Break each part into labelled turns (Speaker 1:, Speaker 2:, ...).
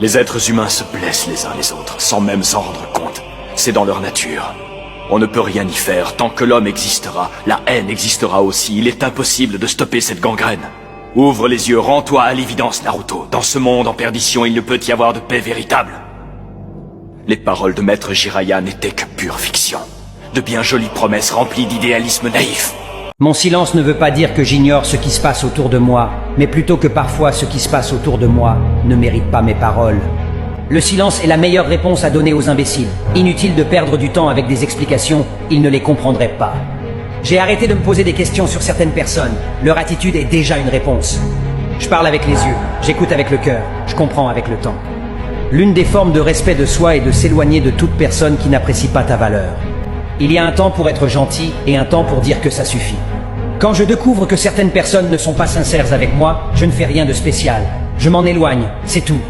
Speaker 1: Les êtres humains se blessent les uns les autres, sans même s'en rendre compte. C'est dans leur nature. On ne peut rien y faire. Tant que l'homme existera, la haine existera aussi. Il est impossible de stopper cette gangrène. Ouvre les yeux, rends-toi à l'évidence, Naruto. Dans ce monde en perdition, il ne peut y avoir de paix véritable. Les paroles de Maître Jiraiya n'étaient que pure fiction. De bien jolies promesses remplies d'idéalisme naïf.
Speaker 2: Mon silence ne veut pas dire que j'ignore ce qui se passe autour de moi, mais plutôt que parfois ce qui se passe autour de moi ne mérite pas mes paroles. Le silence est la meilleure réponse à donner aux imbéciles. Inutile de perdre du temps avec des explications, ils ne les comprendraient pas. J'ai arrêté de me poser des questions sur certaines personnes. Leur attitude est déjà une réponse. Je parle avec les yeux, j'écoute avec le cœur, je comprends avec le temps. L'une des formes de respect de soi est de s'éloigner de toute personne qui n'apprécie pas ta valeur. Il y a un temps pour être gentil et un temps pour dire que ça suffit. Quand je découvre que certaines personnes ne sont pas sincères avec moi, je ne fais rien de spécial. Je m'en éloigne, c'est tout.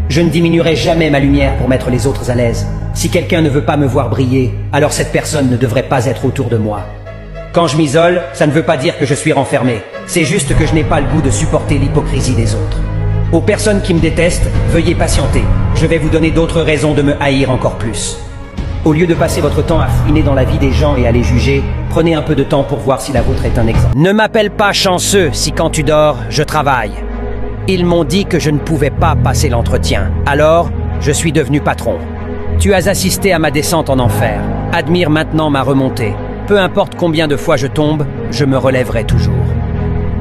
Speaker 2: Je ne diminuerai jamais ma lumière pour mettre les autres à l'aise. Si quelqu'un ne veut pas me voir briller, alors cette personne ne devrait pas être autour de moi. Quand je m'isole, ça ne veut pas dire que je suis renfermé. C'est juste que je n'ai pas le goût de supporter l'hypocrisie des autres. Aux personnes qui me détestent, veuillez patienter. Je vais vous donner d'autres raisons de me haïr encore plus. Au lieu de passer votre temps à fouiner dans la vie des gens et à les juger, prenez un peu de temps pour voir si la vôtre est un exemple. Ne m'appelle pas chanceux si quand tu dors, je travaille. Ils m'ont dit que je ne pouvais pas passer l'entretien. Alors, je suis devenu patron. Tu as assisté à ma descente en enfer. Admire maintenant ma remontée. Peu importe combien de fois je tombe, je me relèverai toujours.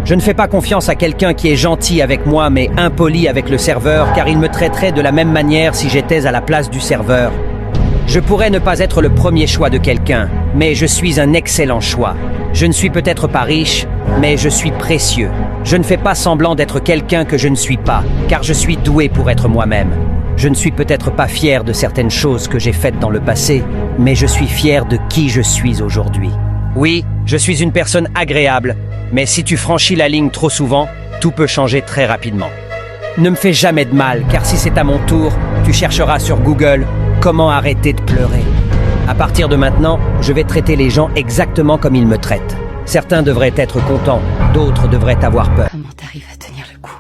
Speaker 2: Je ne fais pas confiance à quelqu'un qui est gentil avec moi mais impoli avec le serveur car il me traiterait de la même manière si j'étais à la place du serveur. Je pourrais ne pas être le premier choix de quelqu'un, mais je suis un excellent choix. Je ne suis peut-être pas riche, mais je suis précieux. Je ne fais pas semblant d'être quelqu'un que je ne suis pas, car je suis doué pour être moi-même. Je ne suis peut-être pas fier de certaines choses que j'ai faites dans le passé, mais je suis fier de qui je suis aujourd'hui. Oui, je suis une personne agréable, mais si tu franchis la ligne trop souvent, tout peut changer très rapidement. Ne me fais jamais de mal, car si c'est à mon tour, tu chercheras sur Google « Comment arrêter de pleurer ?» À partir de maintenant, je vais traiter les gens exactement comme ils me traitent. Certains devraient être contents, d'autres devraient avoir peur.
Speaker 3: Comment t'arrives à tenir le coup?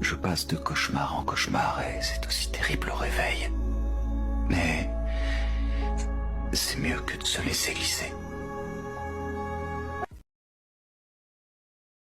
Speaker 4: Je passe de cauchemar en cauchemar et c'est aussi terrible au réveil. Mais c'est mieux que de se laisser glisser.